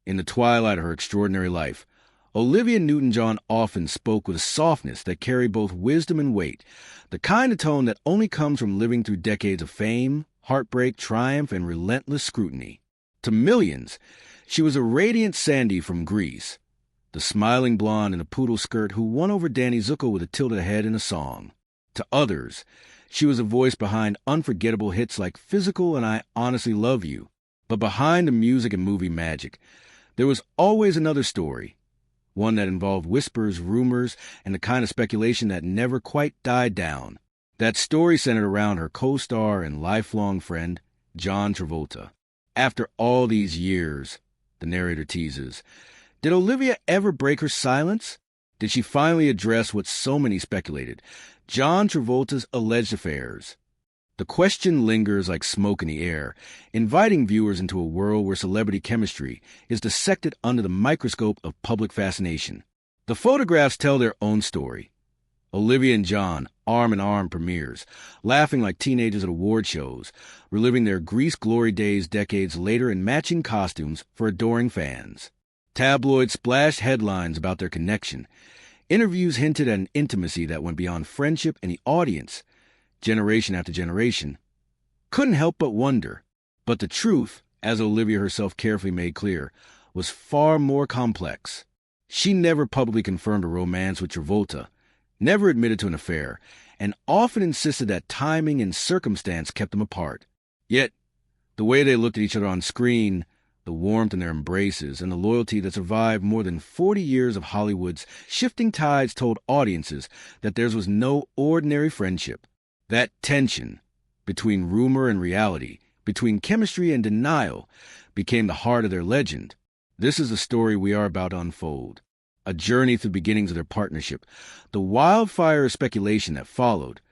In the twilight of her extraordinary life, Olivia Newton-John often spoke with a softness that carried both wisdom and weight, the kind of tone that only comes from living through decades of fame, heartbreak, triumph, and relentless scrutiny. To millions, she was a radiant Sandy from Greece, the smiling blonde in a poodle skirt who won over Danny Zuko with a tilted head in a song. To others, she was a voice behind unforgettable hits like Physical and I Honestly Love You. But behind the music and movie magic, there was always another story, one that involved whispers, rumors, and the kind of speculation that never quite died down. That story centered around her co-star and lifelong friend, John Travolta. After all these years, the narrator teases, did Olivia ever break her silence? Did she finally address what so many speculated, John Travolta's alleged affairs? The question lingers like smoke in the air, inviting viewers into a world where celebrity chemistry is dissected under the microscope of public fascination. The photographs tell their own story. Olivia and John, arm in arm premieres, laughing like teenagers at award shows, reliving their Grease glory days decades later in matching costumes for adoring fans. Tabloids splashed headlines about their connection. Interviews hinted at an intimacy that went beyond friendship, and the audience, generation after generation, couldn't help but wonder. But the truth, as Olivia herself carefully made clear, was far more complex. She never publicly confirmed a romance with Travolta, never admitted to an affair, and often insisted that timing and circumstance kept them apart. Yet, the way they looked at each other on screen, the warmth in their embraces, and the loyalty that survived more than 40 years of Hollywood's shifting tides told audiences that theirs was no ordinary friendship. That tension between rumor and reality, between chemistry and denial, became the heart of their legend. This is the story we are about to unfold, a journey through the beginnings of their partnership, the wildfire of speculation that followed,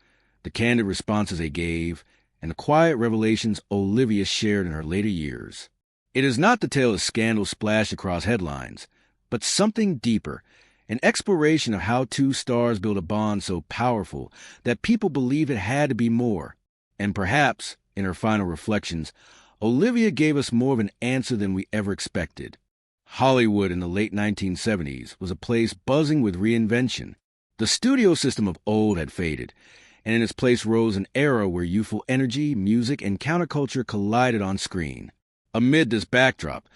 the candid responses they gave, and the quiet revelations Olivia shared in her later years. It is not the tale of scandal splashed across headlines, but something deeper, an exploration of how two stars built a bond so powerful that people believed it had to be more. And perhaps, in her final reflections, Olivia gave us more of an answer than we ever expected. Hollywood in the late 1970s was a place buzzing with reinvention. The studio system of old had faded, and in its place rose an era where youthful energy, music, and counterculture collided on screen. Amid this backdrop,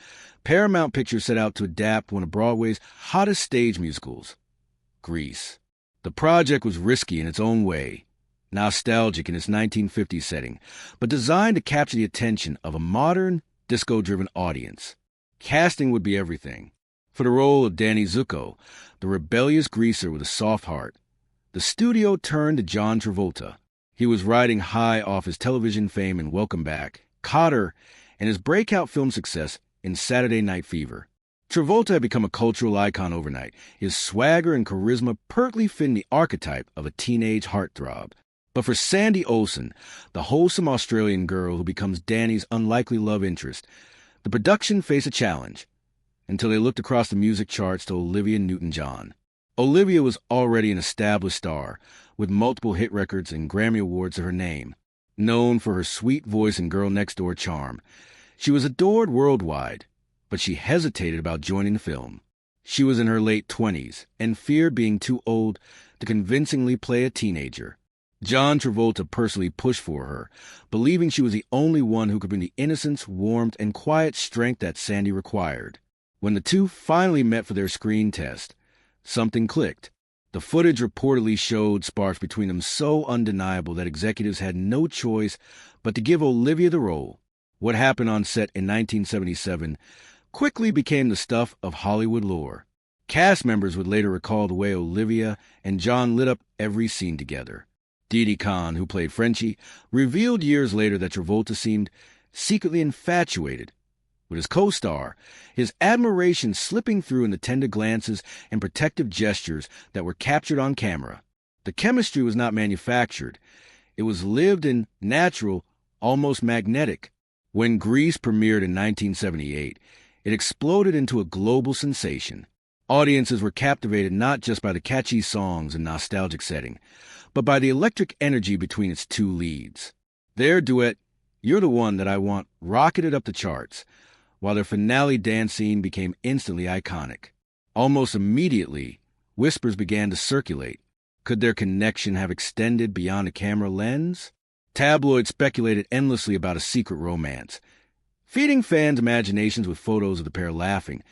Paramount Pictures set out to adapt one of Broadway's hottest stage musicals, Grease. The project was risky in its own way, nostalgic in its 1950s setting, but designed to capture the attention of a modern, disco-driven audience. Casting would be everything. For the role of Danny Zuko, the rebellious greaser with a soft heart, the studio turned to John Travolta. He was riding high off his television fame in Welcome Back, Cotter, and his breakout film success in Saturday Night Fever. Travolta had become a cultural icon overnight, his swagger and charisma perfectly fitting the archetype of a teenage heartthrob. But for Sandy Olsen, the wholesome Australian girl who becomes Danny's unlikely love interest, the production faced a challenge, until they looked across the music charts to Olivia Newton-John. Olivia was already an established star, with multiple hit records and Grammy Awards to her name. Known for her sweet voice and girl-next-door charm, she was adored worldwide, but she hesitated about joining the film. She was in her late 20s and feared being too old to convincingly play a teenager. John Travolta personally pushed for her, believing she was the only one who could bring the innocence, warmth, and quiet strength that Sandy required. When the two finally met for their screen test, something clicked. The footage reportedly showed sparks between them so undeniable that executives had no choice but to give Olivia the role. What happened on set in 1977 quickly became the stuff of Hollywood lore. Cast members would later recall the way Olivia and John lit up every scene together. Didi Khan, who played Frenchie, revealed years later that Travolta seemed secretly infatuated with his co-star, his admiration slipping through in the tender glances and protective gestures that were captured on camera. The chemistry was not manufactured. It was lived and natural, almost magnetic. When Grease premiered in 1978, it exploded into a global sensation. Audiences were captivated not just by the catchy songs and nostalgic setting, but by the electric energy between its two leads. Their duet, You're the One That I Want, rocketed up the charts, while their finale dance scene became instantly iconic. Almost immediately, whispers began to circulate. Could their connection have extended beyond a camera lens? Tabloids speculated endlessly about a secret romance, feeding fans' imaginations with photos of the pair laughing,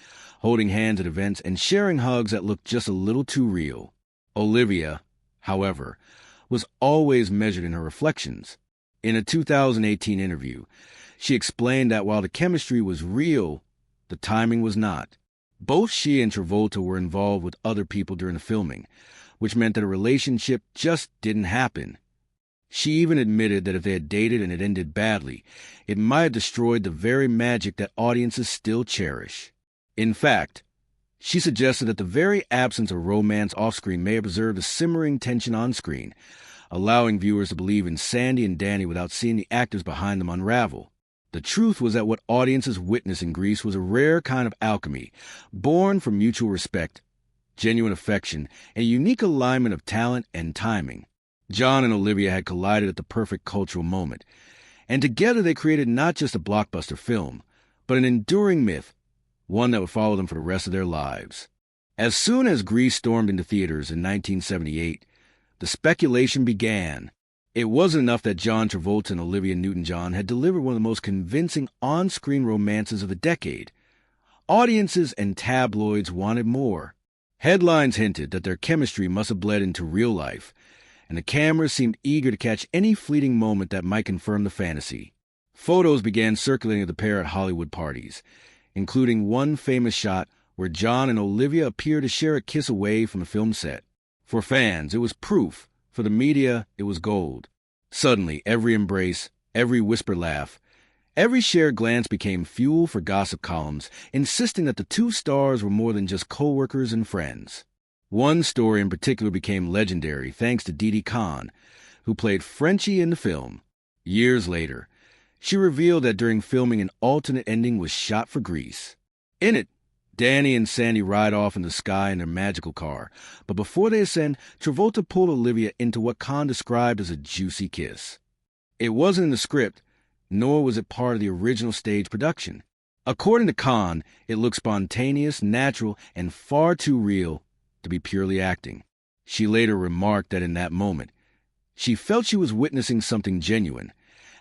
holding hands at events, and sharing hugs that looked just a little too real. Olivia, however, was always measured in her reflections. In a 2018 interview, she explained that while the chemistry was real, the timing was not. Both she and Travolta were involved with other people during the filming, which meant that a relationship just didn't happen. She even admitted that if they had dated and it ended badly, it might have destroyed the very magic that audiences still cherish. In fact, she suggested that the very absence of romance off-screen may have preserved a simmering tension on-screen, allowing viewers to believe in Sandy and Danny without seeing the actors behind them unravel. The truth was that what audiences witnessed in Grease was a rare kind of alchemy, born from mutual respect, genuine affection, and a unique alignment of talent and timing. John and Olivia had collided at the perfect cultural moment, and together they created not just a blockbuster film, but an enduring myth, one that would follow them for the rest of their lives. As soon as Grease stormed into theaters in 1978, the speculation began. It wasn't enough that John Travolta and Olivia Newton-John had delivered one of the most convincing on-screen romances of the decade. Audiences and tabloids wanted more. Headlines hinted that their chemistry must have bled into real life, and the cameras seemed eager to catch any fleeting moment that might confirm the fantasy. Photos began circulating of the pair at Hollywood parties, including one famous shot where John and Olivia appear to share a kiss away from the film set. For fans, it was proof. For the media, it was gold. Suddenly, every embrace, every whispered laugh, every shared glance became fuel for gossip columns, insisting that the two stars were more than just co-workers and friends. One story in particular became legendary thanks to Didi Khan, who played Frenchie in the film. Years later, she revealed that during filming an alternate ending was shot for Grease. In it, Danny and Sandy ride off in the sky in their magical car, but before they ascend, Travolta pulled Olivia into what Khan described as a juicy kiss. It wasn't in the script, nor was it part of the original stage production. According to Khan, it looked spontaneous, natural, and far too real to be purely acting. She later remarked that in that moment, she felt she was witnessing something genuine,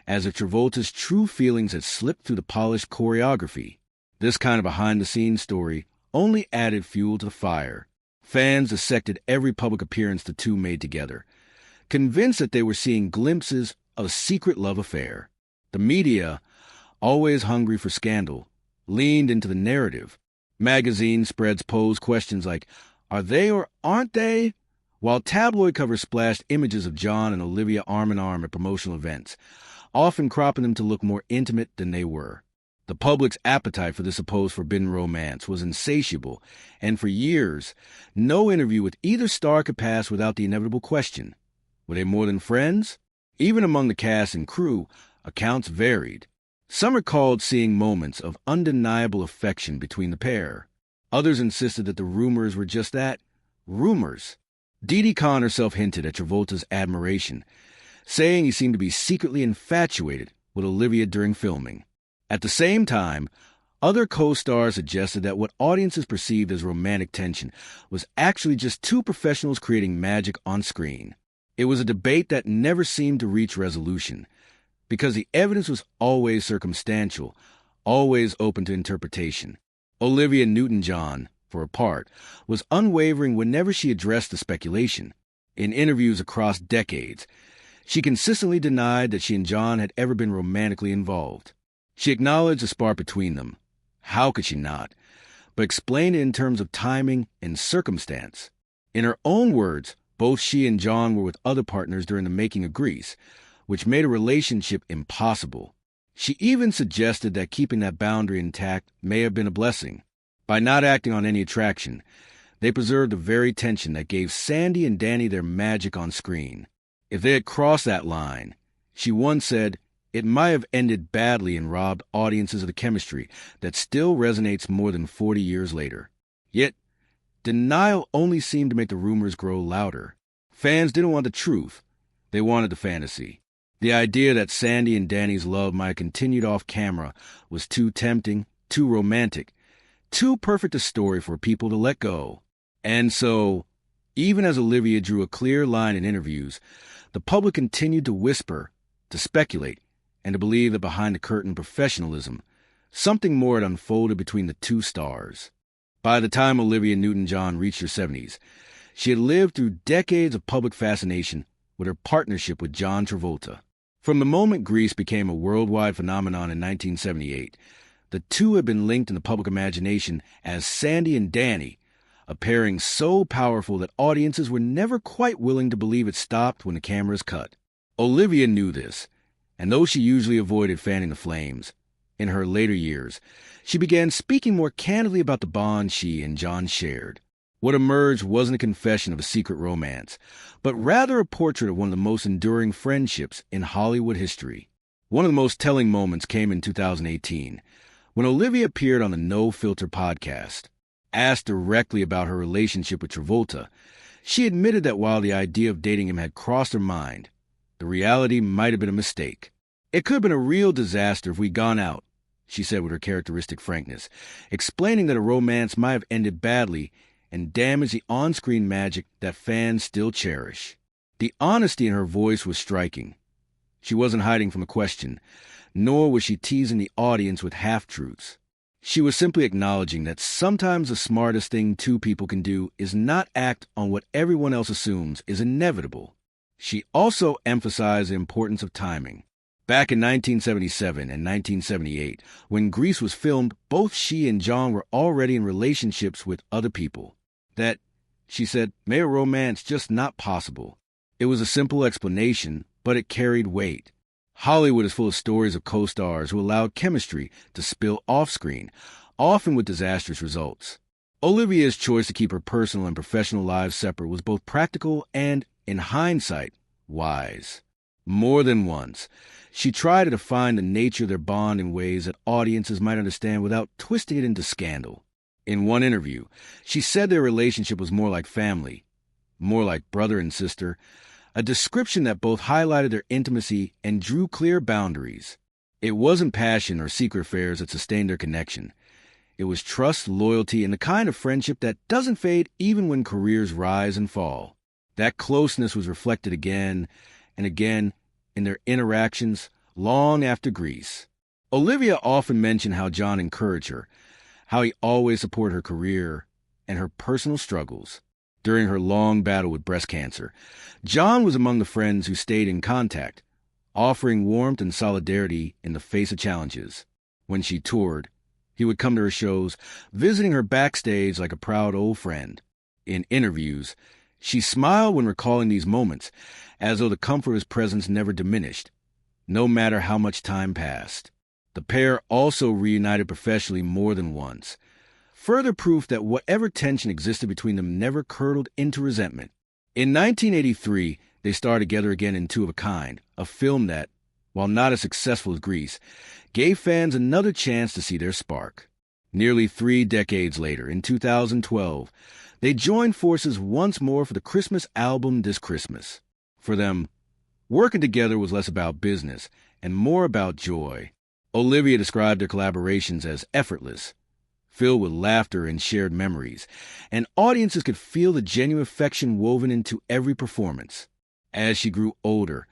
as if Travolta's true feelings had slipped through the polished choreography. This kind of behind-the-scenes story only added fuel to the fire. Fans dissected every public appearance the two made together, convinced that they were seeing glimpses of a secret love affair. The media, always hungry for scandal, leaned into the narrative. Magazine spreads posed questions like, "Are they or aren't they?" while tabloid covers splashed images of John and Olivia arm in arm at promotional events, often cropping them to look more intimate than they were. The public's appetite for this supposed forbidden romance was insatiable, and for years, no interview with either star could pass without the inevitable question: were they more than friends? Even among the cast and crew, accounts varied. Some recalled seeing moments of undeniable affection between the pair. Others insisted that the rumors were just that, rumors. Didi Khan herself hinted at Travolta's admiration, saying he seemed to be secretly infatuated with Olivia during filming. At the same time, other co-stars suggested that what audiences perceived as romantic tension was actually just two professionals creating magic on screen. It was a debate that never seemed to reach resolution, because the evidence was always circumstantial, always open to interpretation. Olivia Newton-John, for her part, was unwavering whenever she addressed the speculation. In interviews across decades, she consistently denied that she and John had ever been romantically involved. She acknowledged the spark between them. How could she not? But explained it in terms of timing and circumstance. In her own words, both she and John were with other partners during the making of Grease, which made a relationship impossible. She even suggested that keeping that boundary intact may have been a blessing. By not acting on any attraction, they preserved the very tension that gave Sandy and Danny their magic on screen. If they had crossed that line, she once said, it might have ended badly and robbed audiences of the chemistry that still resonates more than 40 years later. Yet, denial only seemed to make the rumors grow louder. Fans didn't want the truth. They wanted the fantasy. The idea that Sandy and Danny's love might have continued off camera was too tempting too romantic, too perfect a story for people to let go. And so, even as Olivia drew a clear line in interviews, the public continued to whisper, to speculate, and to believe that behind the curtain professionalism, something more had unfolded between the two stars. By the time Olivia Newton-John reached her 70s, she had lived through decades of public fascination with her partnership with John Travolta. From the moment Grease became a worldwide phenomenon in 1978, the two had been linked in the public imagination as Sandy and Danny, a pairing so powerful that audiences were never quite willing to believe it stopped when the cameras cut. Olivia knew this, and though she usually avoided fanning the flames, in her later years, she began speaking more candidly about the bond she and John shared. What emerged wasn't a confession of a secret romance, but rather a portrait of one of the most enduring friendships in Hollywood history. One of the most telling moments came in 2018, when Olivia appeared on the No Filter podcast. Asked directly about her relationship with Travolta, she admitted that while the idea of dating him had crossed her mind, the reality might have been a mistake. "It could have been a real disaster if we'd gone out," she said with her characteristic frankness, explaining that a romance might have ended badly and damaged the on-screen magic that fans still cherish. The honesty in her voice was striking. She wasn't hiding from a question, nor was she teasing the audience with half-truths. She was simply acknowledging that sometimes the smartest thing two people can do is not act on what everyone else assumes is inevitable. She also emphasized the importance of timing. Back in 1977 and 1978, when Grease was filmed, both she and John were already in relationships with other people. That, she said, made a romance just not possible. It was a simple explanation, but it carried weight. Hollywood is full of stories of co-stars who allowed chemistry to spill off-screen, often with disastrous results. Olivia's choice to keep her personal and professional lives separate was both practical and, in hindsight, wise. More than once, she tried to define the nature of their bond in ways that audiences might understand without twisting it into scandal. In one interview, she said their relationship was more like family, more like brother and sister, a description that both highlighted their intimacy and drew clear boundaries. It wasn't passion or secret affairs that sustained their connection. It was trust, loyalty, and the kind of friendship that doesn't fade even when careers rise and fall. That closeness was reflected again and again in their interactions long after Grease. Olivia often mentioned how John encouraged her, how he always supported her career and her personal struggles. During her long battle with breast cancer, John was among the friends who stayed in contact, offering warmth and solidarity in the face of challenges. When she toured, he would come to her shows, visiting her backstage like a proud old friend. In interviews, she smiled when recalling these moments, as though the comfort of his presence never diminished, no matter how much time passed. The pair also reunited professionally more than once, further proof that whatever tension existed between them never curdled into resentment. In 1983, they starred together again in Two of a Kind, a film that, while not as successful as Grease, gave fans another chance to see their spark. Nearly 3 decades later, in 2012, they joined forces once more for the Christmas album This Christmas. For them, working together was less about business and more about joy. Olivia described their collaborations as effortless, filled with laughter and shared memories, and audiences could feel the genuine affection woven into every performance. As she grew older,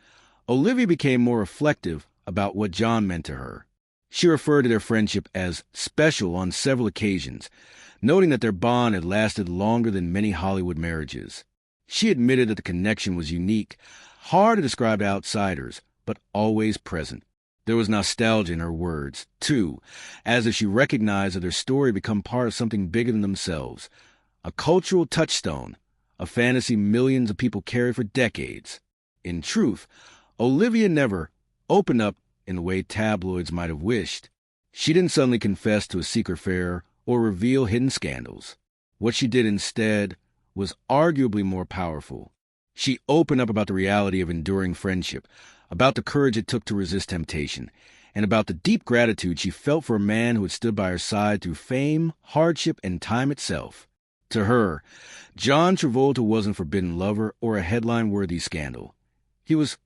Olivia became more reflective about what John meant to her. She referred to their friendship as special on several occasions, noting that their bond had lasted longer than many Hollywood marriages. She admitted that the connection was unique, hard to describe to outsiders, but always present. There was nostalgia in her words, too, as if she recognized that their story had become part of something bigger than themselves, a cultural touchstone, a fantasy millions of people carried for decades. In truth, Olivia never opened up in the way tabloids might have wished. She didn't suddenly confess to a secret affair or reveal hidden scandals. What she did instead was arguably more powerful. She opened up about the reality of enduring friendship, about the courage it took to resist temptation, and about the deep gratitude she felt for a man who had stood by her side through fame, hardship, and time itself. To her, John Travolta wasn't a forbidden lover or a headline-worthy scandal. He was,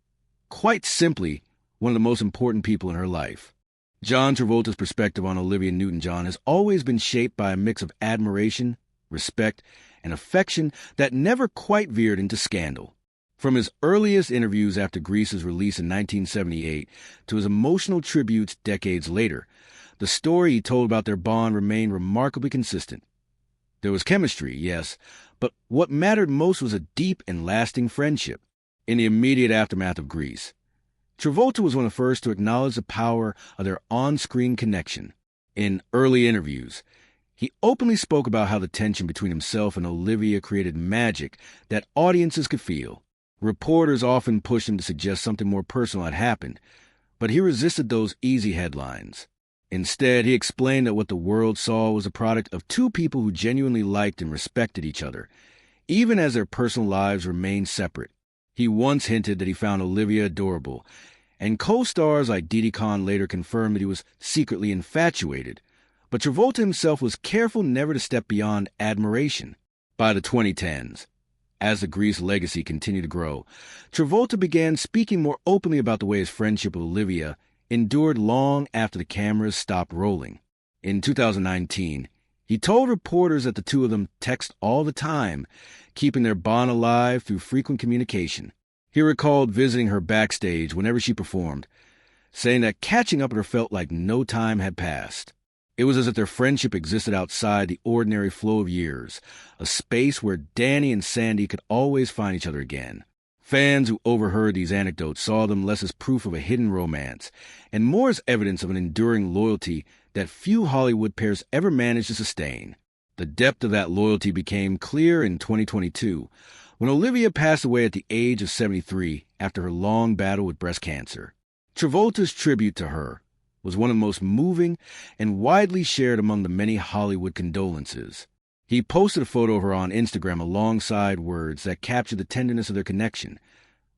quite simply, one of the most important people in her life. John Travolta's perspective on Olivia Newton-John has always been shaped by a mix of admiration, respect, and affection that never quite veered into scandal. From his earliest interviews after Grease's release in 1978 to his emotional tributes decades later, the story he told about their bond remained remarkably consistent. There was chemistry, yes, but what mattered most was a deep and lasting friendship. In the immediate aftermath of Grease, Travolta was one of the first to acknowledge the power of their on-screen connection. In early interviews, he openly spoke about how the tension between himself and Olivia created magic that audiences could feel. Reporters often pushed him to suggest something more personal had happened, but he resisted those easy headlines. Instead, he explained that what the world saw was a product of two people who genuinely liked and respected each other, even as their personal lives remained separate. He once hinted that he found Olivia adorable, and co-stars like Didi Khan later confirmed that he was secretly infatuated. But Travolta himself was careful never to step beyond admiration. By the 2010s, as the Grease legacy continued to grow, Travolta began speaking more openly about the way his friendship with Olivia endured long after the cameras stopped rolling. In 2019, he told reporters that the two of them text all the time, keeping their bond alive through frequent communication. He recalled visiting her backstage whenever she performed, saying that catching up with her felt like no time had passed. It was as if their friendship existed outside the ordinary flow of years, a space where Danny and Sandy could always find each other again. Fans who overheard these anecdotes saw them less as proof of a hidden romance, and more as evidence of an enduring loyalty that few Hollywood pairs ever managed to sustain. The depth of that loyalty became clear in 2022, when Olivia passed away at the age of 73 after her long battle with breast cancer. Travolta's tribute to her was one of the most moving and widely shared among the many Hollywood condolences. He posted a photo of her on Instagram alongside words that captured the tenderness of their connection.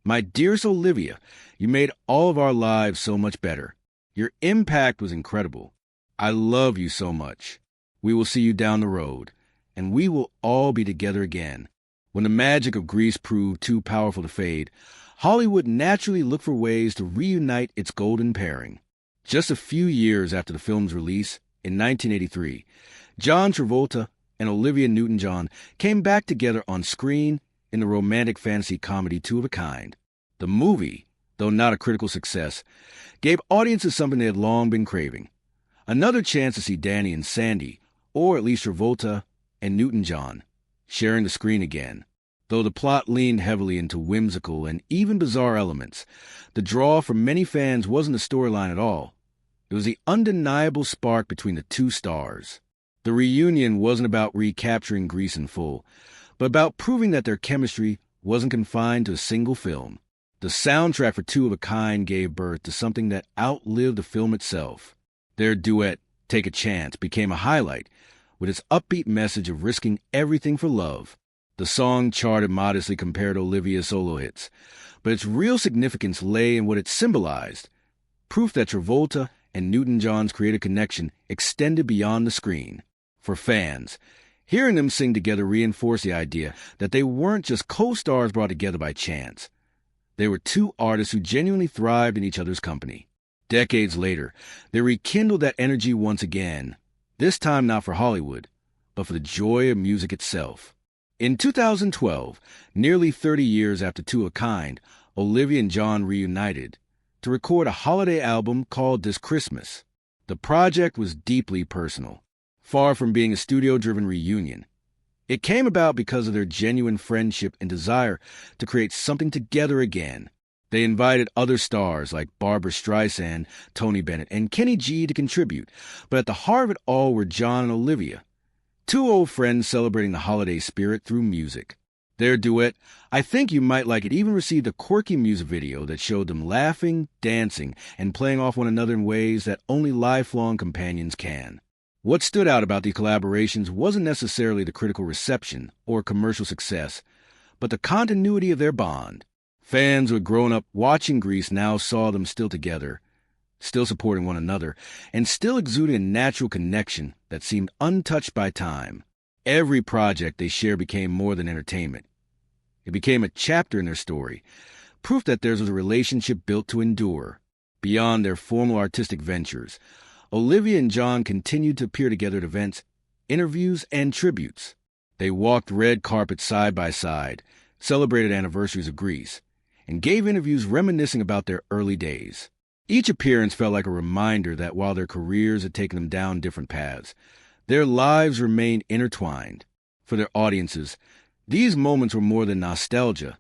"My dearest Olivia, you made all of our lives so much better. Your impact was incredible. I love you so much. We will see you down the road, and we will all be together again." When the magic of Grease proved too powerful to fade, Hollywood naturally looked for ways to reunite its golden pairing. Just a few years after the film's release, in 1983, John Travolta and Olivia Newton-John came back together on screen in the romantic fantasy comedy Two of a Kind. The movie, though not a critical success, gave audiences something they had long been craving: another chance to see Danny and Sandy, or at least Travolta and Newton-John, sharing the screen again. Though the plot leaned heavily into whimsical and even bizarre elements, the draw for many fans wasn't the storyline at all. It was the undeniable spark between the two stars. The reunion wasn't about recapturing Grease in full, but about proving that their chemistry wasn't confined to a single film. The soundtrack for Two of a Kind gave birth to something that outlived the film itself. Their duet, Take a Chance, became a highlight, with its upbeat message of risking everything for love. The song charted modestly compared to Olivia's solo hits, but its real significance lay in what it symbolized: proof that Travolta and Newton-John's creative connection extended beyond the screen. For fans, hearing them sing together reinforced the idea that they weren't just co-stars brought together by chance. They were two artists who genuinely thrived in each other's company. Decades later, they rekindled that energy once again, this time not for Hollywood, but for the joy of music itself. In 2012, nearly 30 years after Two of a Kind, Olivia and John reunited to record a holiday album called This Christmas. The project was deeply personal, far from being a studio-driven reunion. It came about because of their genuine friendship and desire to create something together again. They invited other stars like Barbra Streisand, Tony Bennett, and Kenny G to contribute, but at the heart of it all were John and Olivia, two old friends celebrating the holiday spirit through music. Their duet, I Think You Might Like It, even received a quirky music video that showed them laughing, dancing, and playing off one another in ways that only lifelong companions can. What stood out about these collaborations wasn't necessarily the critical reception or commercial success, but the continuity of their bond. Fans who had grown up watching Grease now saw them still together, still supporting one another, and still exuding a natural connection that seemed untouched by time. Every project they shared became more than entertainment. It became a chapter in their story, proof that theirs was a relationship built to endure. Beyond their formal artistic ventures, Olivia and John continued to appear together at events, interviews, and tributes. They walked red carpets side by side, celebrated anniversaries of Greece, and gave interviews reminiscing about their early days. Each appearance felt like a reminder that while their careers had taken them down different paths, their lives remained intertwined. For their audiences, these moments were more than nostalgia.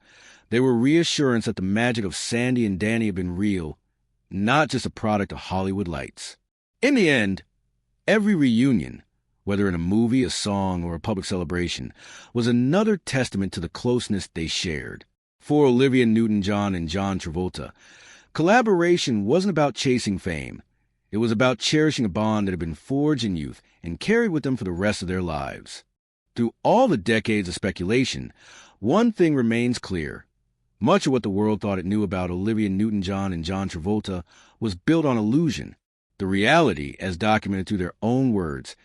They were reassurance that the magic of Sandy and Danny had been real, not just a product of Hollywood lights. In the end, every reunion, whether in a movie, a song, or a public celebration, was another testament to the closeness they shared. For Olivia Newton-John and John Travolta, collaboration wasn't about chasing fame. It was about cherishing a bond that had been forged in youth and carried with them for the rest of their lives. Through all the decades of speculation, one thing remains clear. Much of what the world thought it knew about Olivia Newton-John and John Travolta was built on illusion. The reality, as documented through their own words,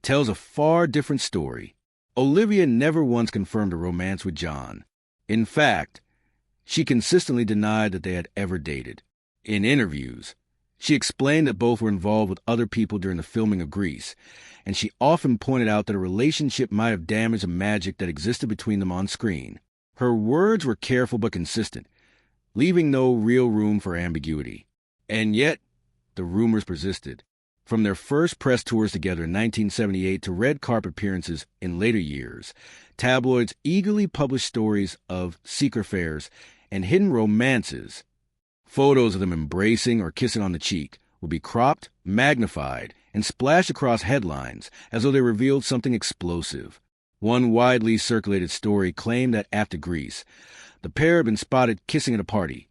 tells a far different story. Olivia never once confirmed a romance with John. In fact, she consistently denied that they had ever dated. In interviews, she explained that both were involved with other people during the filming of Grease, and she often pointed out that a relationship might have damaged the magic that existed between them on screen. Her words were careful but consistent, leaving no real room for ambiguity. And yet, the rumors persisted. From their first press tours together in 1978 to red carpet appearances in later years, tabloids eagerly published stories of secret affairs and hidden romances. Photos of them embracing or kissing on the cheek would be cropped, magnified, and splashed across headlines as though they revealed something explosive. One widely circulated story claimed that after Grease, the pair had been spotted kissing at a party,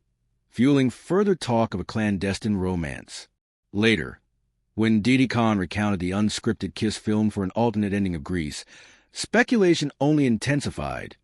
fueling further talk of a clandestine romance. Later, when Didi Khan recounted the unscripted kiss film for an alternate ending of Grease, speculation only intensified.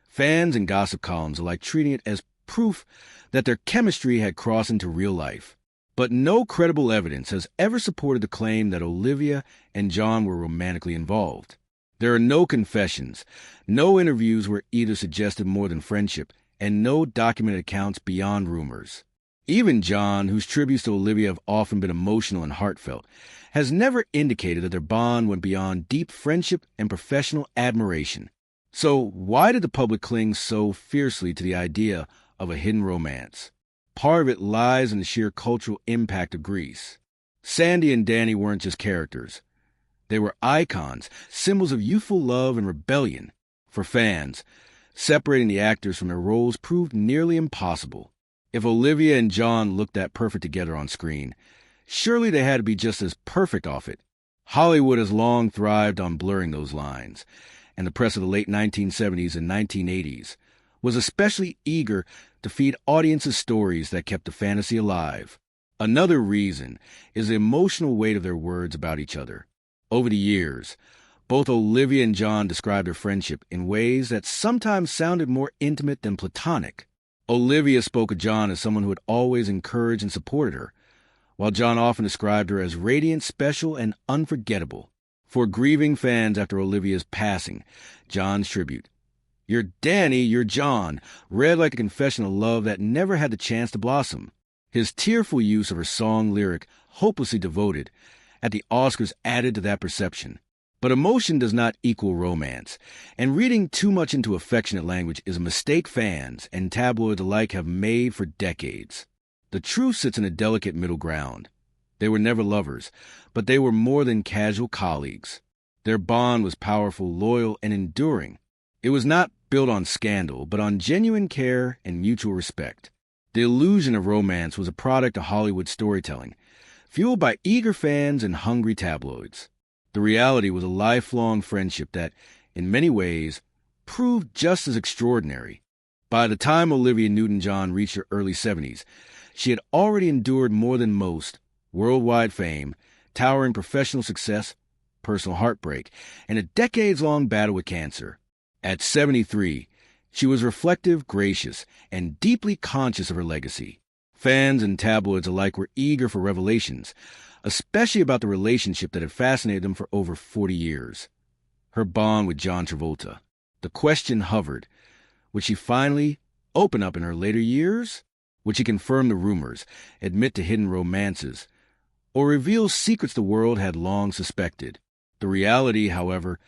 Fans and gossip columns alike treating it as proof that their chemistry had crossed into real life. But no credible evidence has ever supported the claim that Olivia and John were romantically involved. There are no confessions, no interviews where either suggested more than friendship, and no documented accounts beyond rumors. Even John, whose tributes to Olivia have often been emotional and heartfelt, has never indicated that their bond went beyond deep friendship and professional admiration. So why did the public cling so fiercely to the idea of a hidden romance? Part of it lies in the sheer cultural impact of Grease. Sandy and Danny weren't just characters. They were icons, symbols of youthful love and rebellion. For fans, separating the actors from their roles proved nearly impossible. If Olivia and John looked that perfect together on screen, surely they had to be just as perfect off it. Hollywood has long thrived on blurring those lines, and the press of the late 1970s and 1980s was especially eager to feed audiences stories that kept the fantasy alive. Another reason is the emotional weight of their words about each other. Over the years, both Olivia and John described their friendship in ways that sometimes sounded more intimate than platonic. Olivia spoke of John as someone who had always encouraged and supported her, while John often described her as radiant, special, and unforgettable. For grieving fans after Olivia's passing, John's tribute, "You're Danny, you're John," read like a confession of love that never had the chance to blossom. His tearful use of her song lyric, "Hopelessly Devoted," at the Oscars added to that perception. But emotion does not equal romance, and reading too much into affectionate language is a mistake fans and tabloids alike have made for decades. The truth sits in a delicate middle ground. They were never lovers, but they were more than casual colleagues. Their bond was powerful, loyal, and enduring. It was not built on scandal, but on genuine care and mutual respect. The illusion of romance was a product of Hollywood storytelling, fueled by eager fans and hungry tabloids. The reality was a lifelong friendship that, in many ways, proved just as extraordinary. By the time Olivia Newton-John reached her early 70s, she had already endured more than most: worldwide fame, towering professional success, personal heartbreak, and a decades-long battle with cancer. At 73, she was reflective, gracious, and deeply conscious of her legacy. Fans and tabloids alike were eager for revelations, especially about the relationship that had fascinated them for over 40 years. Her bond with John Travolta. The question hovered, would she finally open up in her later years? Would she confirm the rumors, admit to hidden romances, or reveal secrets the world had long suspected? The reality, however,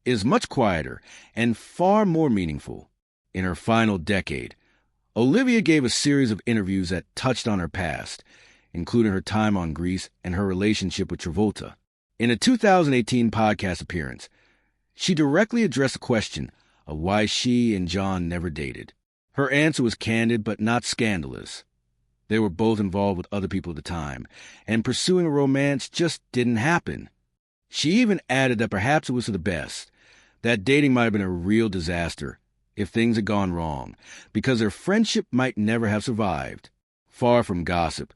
is much quieter and far more meaningful. In her final decade, Olivia gave a series of interviews that touched on her past, including her time on Grease and her relationship with Travolta. In a 2018 podcast appearance, she directly addressed the question of why she and John never dated. Her answer was candid but not scandalous. They were both involved with other people at the time, and pursuing a romance just didn't happen. She even added that perhaps it was for the best, that dating might have been a real disaster if things had gone wrong, because their friendship might never have survived. Far from gossip,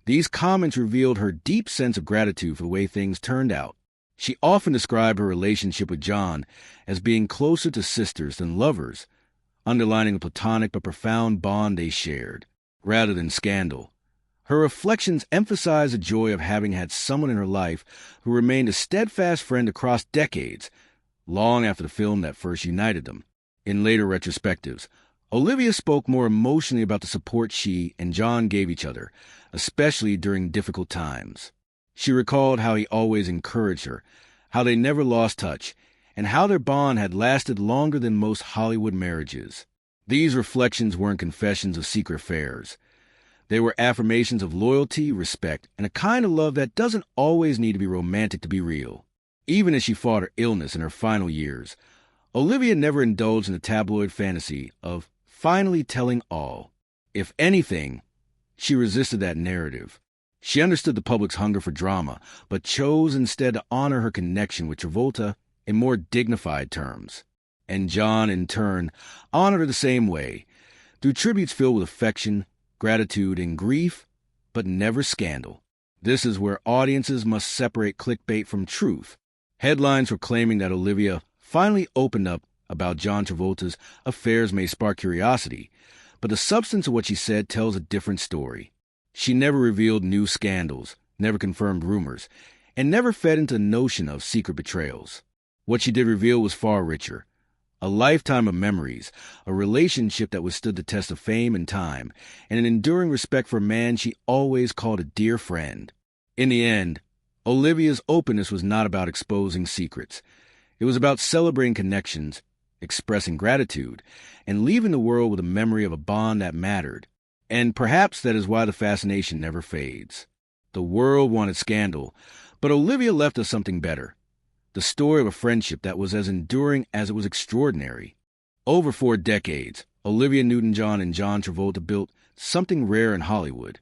these comments revealed her deep sense of gratitude for the way things turned out. She often described her relationship with John as being closer to sisters than lovers, underlining the platonic but profound bond they shared, rather than scandal. Her reflections emphasize the joy of having had someone in her life who remained a steadfast friend across decades, long after the film that first united them. In later retrospectives, Olivia spoke more emotionally about the support she and John gave each other, especially during difficult times. She recalled how he always encouraged her, how they never lost touch, and how their bond had lasted longer than most Hollywood marriages. These reflections weren't confessions of secret affairs. They were affirmations of loyalty, respect, and a kind of love that doesn't always need to be romantic to be real. Even as she fought her illness in her final years, Olivia never indulged in the tabloid fantasy of finally telling all. If anything, she resisted that narrative. She understood the public's hunger for drama, but chose instead to honor her connection with Travolta in more dignified terms. And John, in turn, honored her the same way, through tributes filled with affection, gratitude, and grief, but never scandal. This is where audiences must separate clickbait from truth. Headlines proclaiming that Olivia finally opened up about John Travolta's affairs may spark curiosity, but the substance of what she said tells a different story. She never revealed new scandals, never confirmed rumors, and never fed into the notion of secret betrayals. What she did reveal was far richer. A lifetime of memories, a relationship that withstood the test of fame and time, and an enduring respect for a man she always called a dear friend. In the end, Olivia's openness was not about exposing secrets. It was about celebrating connections, expressing gratitude, and leaving the world with a memory of a bond that mattered. And perhaps that is why the fascination never fades. The world wanted scandal, but Olivia left us something better. The story of a friendship that was as enduring as it was extraordinary. Over 4 decades, Olivia Newton-John and John Travolta built something rare in Hollywood.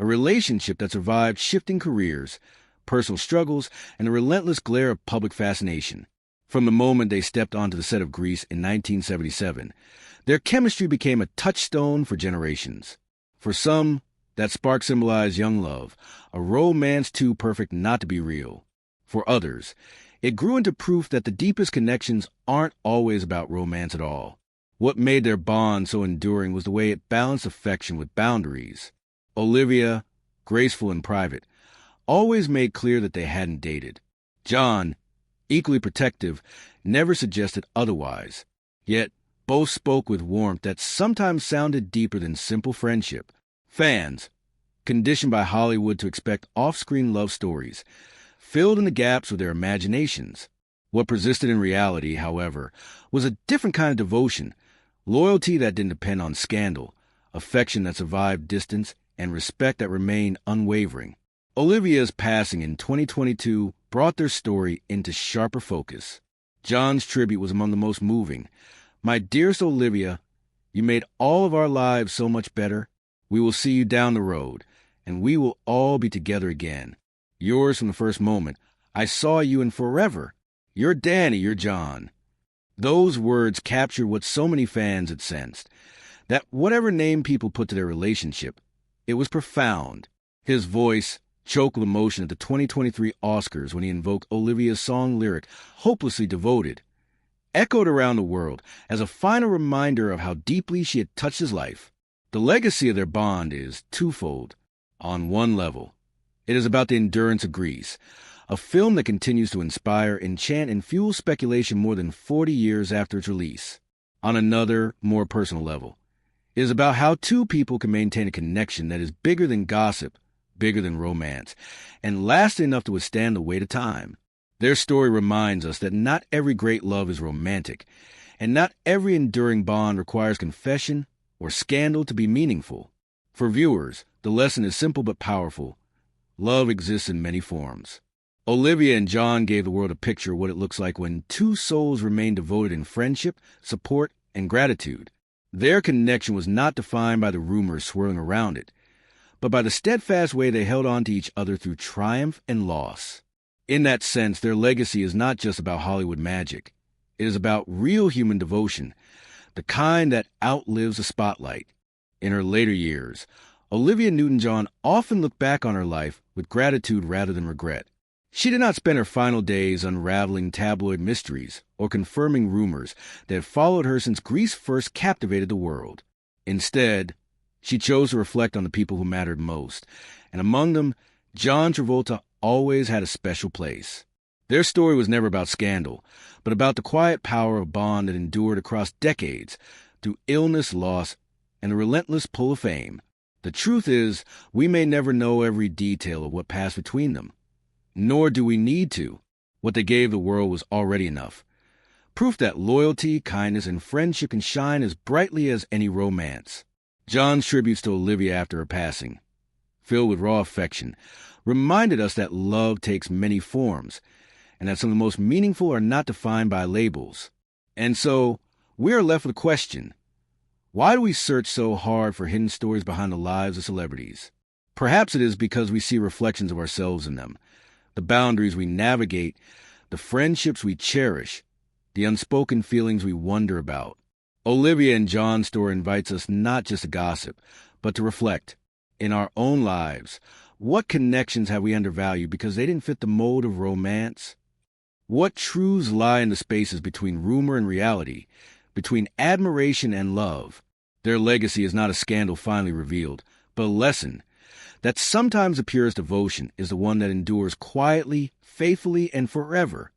A relationship that survived shifting careers, personal struggles, and the relentless glare of public fascination. From the moment they stepped onto the set of Grease in 1977, their chemistry became a touchstone for generations. For some, that spark symbolized young love, a romance too perfect not to be real. For others, it grew into proof that the deepest connections aren't always about romance at all. What made their bond so enduring was the way it balanced affection with boundaries. Olivia, graceful and private, always made clear that they hadn't dated. John, equally protective, never suggested otherwise. Yet, both spoke with warmth that sometimes sounded deeper than simple friendship. Fans, conditioned by Hollywood to expect off-screen love stories, filled in the gaps with their imaginations. What persisted in reality, however, was a different kind of devotion, loyalty that didn't depend on scandal, affection that survived distance, and respect that remained unwavering. Olivia's passing in 2022 brought their story into sharper focus. John's tribute was among the most moving. "My dearest Olivia, you made all of our lives so much better. We will see you down the road, and we will all be together again. Yours from the first moment. I saw you in forever. You're Danny, you're John." Those words captured what so many fans had sensed, that whatever name people put to their relationship, it was profound. His voice choked with emotion at the 2023 Oscars when he invoked Olivia's song lyric, "Hopelessly Devoted," echoed around the world as a final reminder of how deeply she had touched his life. The legacy of their bond is twofold. On one level, it is about the endurance of Grease, a film that continues to inspire, enchant, and fuel speculation more than 40 years after its release. On another, more personal level, It is about how two people can maintain a connection that is bigger than gossip, bigger than romance, and lasting enough to withstand the weight of time. Their story reminds us that not every great love is romantic, and not every enduring bond requires confession or scandal to be meaningful. For viewers, the lesson is simple but powerful. Love exists in many forms. Olivia and John gave the world a picture of what it looks like when two souls remain devoted in friendship, support, and gratitude. Their connection was not defined by the rumors swirling around it, but by the steadfast way they held on to each other through triumph and loss. In that sense, their legacy is not just about Hollywood magic. It is about real human devotion, the kind that outlives the spotlight. In her later years, Olivia Newton-John often looked back on her life with gratitude rather than regret. She did not spend her final days unraveling tabloid mysteries or confirming rumors that had followed her since Greece first captivated the world. Instead, she chose to reflect on the people who mattered most, and among them, John Travolta always had a special place. Their story was never about scandal, but about the quiet power of a bond that endured across decades, through illness, loss, and the relentless pull of fame. The truth is, we may never know every detail of what passed between them. Nor do we need to. What they gave the world was already enough. Proof that loyalty, kindness, and friendship can shine as brightly as any romance. John's tributes to Olivia after her passing, filled with raw affection, reminded us that love takes many forms, and that some of the most meaningful are not defined by labels. And so, we are left with a question. Why do we search so hard for hidden stories behind the lives of celebrities? Perhaps it is because we see reflections of ourselves in them, the boundaries we navigate, the friendships we cherish, the unspoken feelings we wonder about. Olivia and John's story invites us not just to gossip, but to reflect. In our own lives, what connections have we undervalued because they didn't fit the mold of romance? What truths lie in the spaces between rumor and reality, between admiration and love? Their legacy is not a scandal finally revealed, but a lesson that sometimes the purest devotion is the one that endures quietly, faithfully, and forever.